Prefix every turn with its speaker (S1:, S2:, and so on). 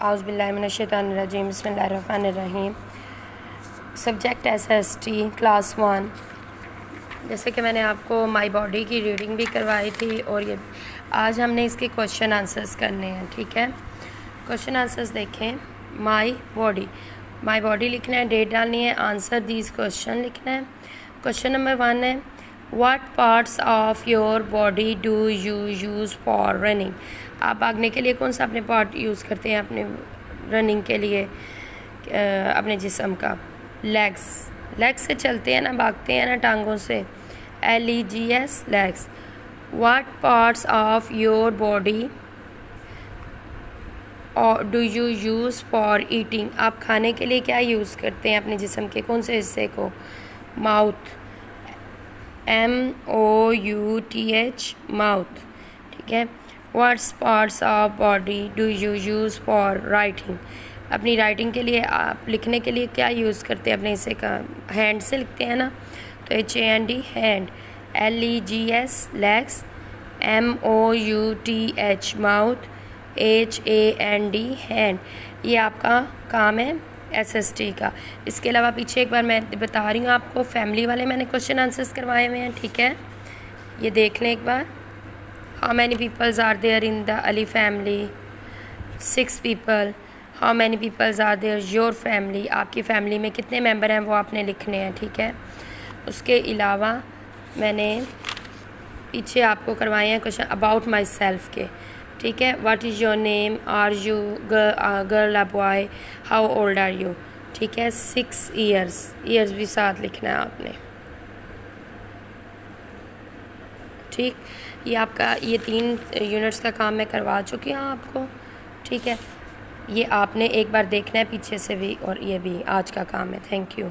S1: औज़ुबिल्लाहिमिनश्शैतानिर्रजीम बिस्मिल्लाहिर्रहमानिर्रहीम। Subject SST class 1। जैसे कि मैंने आपको माई बॉडी की रीडिंग भी करवाई थी और ये आज हमने इसके क्वेश्चन आंसर्स करने हैं। ठीक है, क्वेश्चन आंसर्स देखें। माई बॉडी लिखना है, डेट डालनी है, आंसर दीज क्वेश्चन लिखना है। क्वेश्चन नंबर 1 है, what parts of your body do you use for running. आप भागने के लिए कौन सा अपने पार्ट यूज़ करते हैं अपने रनिंग के लिए? अपने जिस्म का लेग्स से चलते हैं ना, भागते हैं ना टांगों से। LEGS legs. What parts of your body और do you use for eating. आप खाने के लिए क्या यूज़ करते हैं अपने जिस्म के कौन से हिस्से को? Mouth, MOUTH mouth. ठीक है। What's parts of body do you use for writing. अपनी राइटिंग के लिए, आप लिखने के लिए क्या यूज़ करते हैं अपने हिस्से का? हैंड से लिखते हैं ना, तो HAND hand. LEGS legs, MOUTH mouth, HAND hand. ये आपका काम है SST का। इसके अलावा पीछे एक बार मैं बता रही हूँ आपको, फैमिली वाले मैंने क्वेश्चन आंसर्स करवाए हुए हैं। ठीक है, ये देख लें एक बार। How many peoples are there in the Ali family? 6 people. How many peoples are there your family. आपकी फैमिली में कितने मेंबर हैं वो आपने लिखने हैं। ठीक है, उसके अलावा मैंने पीछे आपको करवाए हैं क्वेश्चन अबाउट माई सेल्फ के। ठीक है, what is your name, are you girl or boy, how old are you. ठीक है, 6 ईयर्स भी साथ लिखना है आपने। ठीक, ये आपका ये 3 यूनिट्स का काम मैं करवा चुकी हूँ आपको। ठीक है, ये आपने एक बार देखना है पीछे से भी, और ये भी आज का काम है। Thank you.